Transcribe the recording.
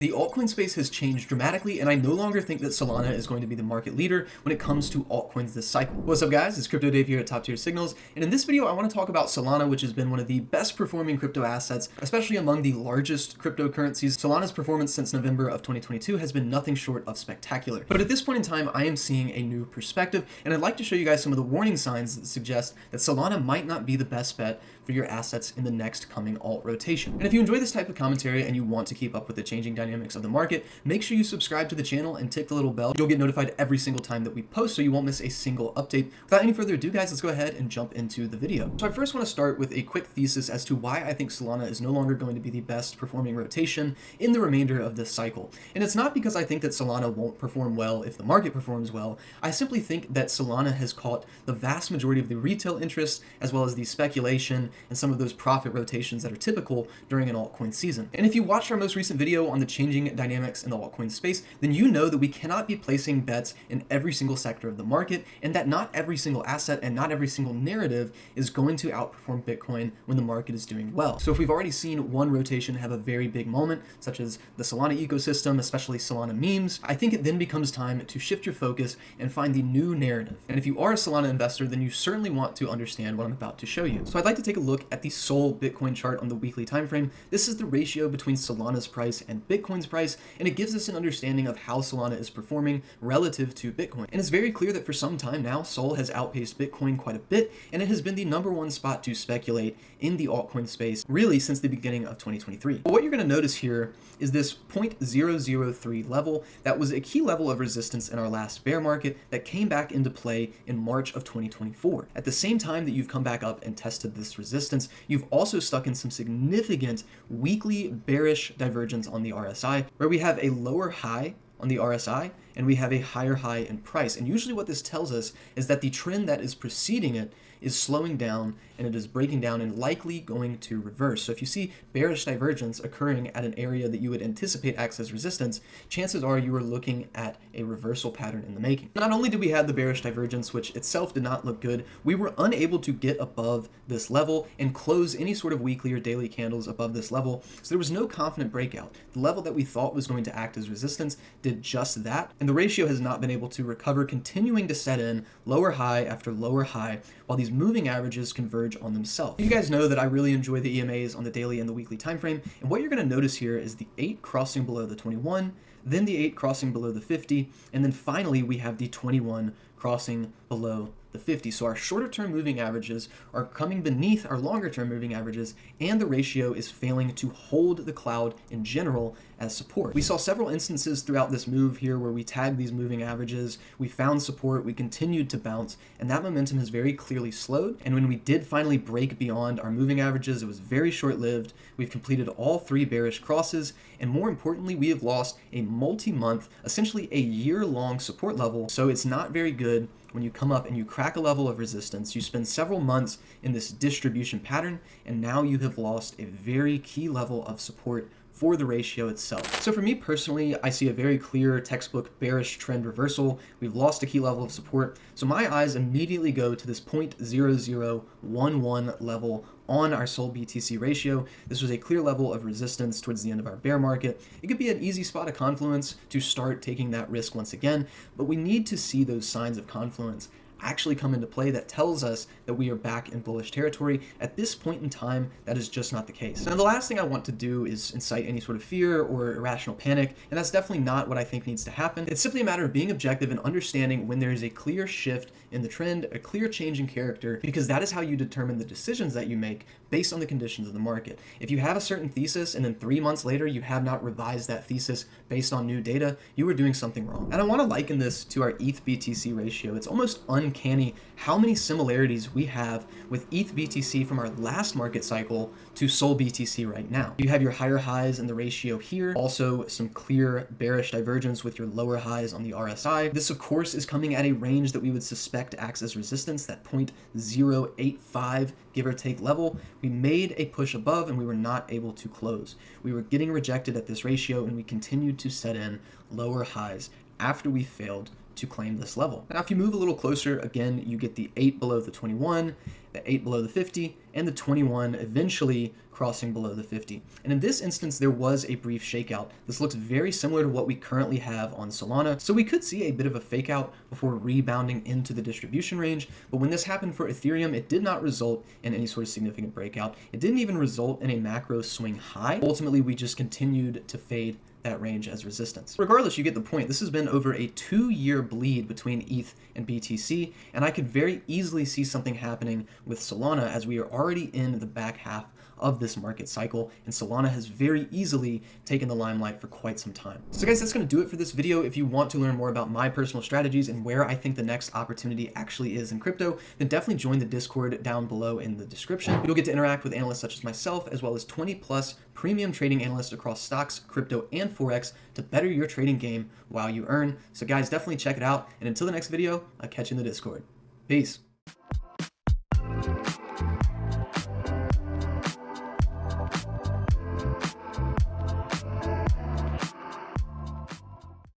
The altcoin space has changed dramatically, and I no longer think that Solana is going to be the market leader when it comes to altcoins this cycle. What's up, guys? It's Crypto Dave here at Top Tier Signals, and in this video I want to talk about Solana, which has been one of the best performing crypto assets, especially among the largest cryptocurrencies. Solana's performance since November of 2022 has been nothing short of spectacular. But at this point in time, I am seeing a new perspective, and I'd like to show you guys some of the warning signs that suggest that Solana might not be the best bet for your assets in the next coming alt rotation. And if you enjoy this type of commentary and you want to keep up with the changing dynamics of the market, make sure you subscribe to the channel and tick the little bell. You'll get notified every single time that we post, so you won't miss a single update. Without any further ado, guys, let's go ahead and jump into the video. So I first want to start with a quick thesis as to why I think Solana is no longer going to be the best performing rotation in the remainder of this cycle. And it's not because I think that Solana won't perform well if the market performs well. I simply think that Solana has caught the vast majority of the retail interest, as well as the speculation and some of those profit rotations that are typical during an altcoin season. And if you watched our most recent video on the changing dynamics in the altcoin space, then you know that we cannot be placing bets in every single sector of the market, and that not every single asset and not every single narrative is going to outperform Bitcoin when the market is doing well. So if we've already seen one rotation have a very big moment, such as the Solana ecosystem, especially Solana memes, I think it then becomes time to shift your focus and find the new narrative. And if you are a Solana investor, then you certainly want to understand what I'm about to show you. So I'd like to take a look at the SOL Bitcoin chart on the weekly time frame. This is the ratio between Solana's price and Bitcoin's price, and it gives us an understanding of how Solana is performing relative to Bitcoin. And it's very clear that for some time now, Sol has outpaced Bitcoin quite a bit, and it has been the #1 spot to speculate in the altcoin space really since the beginning of 2023. But what you're going to notice here is this 0.003 level that was a key level of resistance in our last bear market that came back into play in March of 2024. At the same time that you've come back up and tested this resistance, you've also stuck in some significant weekly bearish divergence on the RSI, where we have a lower high on the RSI and we have a higher high in price. And usually what this tells us is that the trend that is preceding it is slowing down and it is breaking down and likely going to reverse. So if you see bearish divergence occurring at an area that you would anticipate acts as resistance, chances are you are looking at a reversal pattern in the making. Not only did we have the bearish divergence, which itself did not look good, we were unable to get above this level and close any sort of weekly or daily candles above this level. So there was no confident breakout. The level that we thought was going to act as resistance did just that, and the ratio has not been able to recover, continuing to set in lower high after lower high while these moving averages converge on themselves. You guys know that I really enjoy the EMAs on the daily and the weekly time frame, and what you're going to notice here is the 8 crossing below the 21, then the 8 crossing below the 50, and then finally we have the 21 crossing below the 50. So our shorter term moving averages are coming beneath our longer term moving averages, and the ratio is failing to hold the cloud in general as support. We saw several instances throughout this move here where we tagged these moving averages, we found support, we continued to bounce, and that momentum has very clearly slowed. And when we did finally break beyond our moving averages, it was very short-lived. We've completed all 3 bearish crosses, and more importantly, we have lost a multi-month, essentially a year-long support level. So it's not very good when you come up and you crack a level of resistance. You spend several months in this distribution pattern, and now you have lost a very key level of support for the ratio itself. So for me personally, I see a very clear textbook bearish trend reversal. We've lost a key level of support. So my eyes immediately go to this 0.0011 level on our SOLBTC ratio. This was a clear level of resistance towards the end of our bear market. It could be an easy spot of confluence to start taking that risk once again, but we need to see those signs of confluence actually come into play that tells us that we are back in bullish territory. At this point in time, that is just not the case. Now, the last thing I want to do is incite any sort of fear or irrational panic, and that's definitely not what I think needs to happen. It's simply a matter of being objective and understanding when there is a clear shift in the trend, a clear change in character, because that is how you determine the decisions that you make based on the conditions of the market. If you have a certain thesis and then 3 months later you have not revised that thesis based on new data, you are doing something wrong. And I want to liken this to our ETH-BTC ratio. It's almost uncanny how many similarities we have with ETH-BTC from our last market cycle to SOLBTC right now. You have your higher highs in the ratio here, also some clear bearish divergence with your lower highs on the RSI. This of course is coming at a range that we would suspect acts as resistance, that 0.085 give or take level. We made a push above and we were not able to close. We were getting rejected at this ratio and we continued to set in lower highs after we failed to claim this level. Now, if you move a little closer, again, you get the 8 below the 21, the 8 below the 50, and the 21 eventually crossing below the 50. And in this instance, there was a brief shakeout. This looks very similar to what we currently have on Solana. So we could see a bit of a fake out before rebounding into the distribution range. But when this happened for Ethereum, it did not result in any sort of significant breakout. It didn't even result in a macro swing high. Ultimately, we just continued to fade that range as resistance. Regardless, you get the point. This has been over a 2-year bleed between ETH and BTC, and I could very easily see something happening with Solana as we are already in the back half of this market cycle, and Solana has very easily taken the limelight for quite some time. So guys, that's going to do it for this video. If you want to learn more about my personal strategies and where I think the next opportunity actually is in crypto, then definitely join the Discord down below in the description. You'll get to interact with analysts such as myself, as well as 20+ premium trading analysts across stocks, crypto, and Forex to better your trading game while you earn. So guys, definitely check it out. And until the next video, I'll catch you in the Discord. Peace.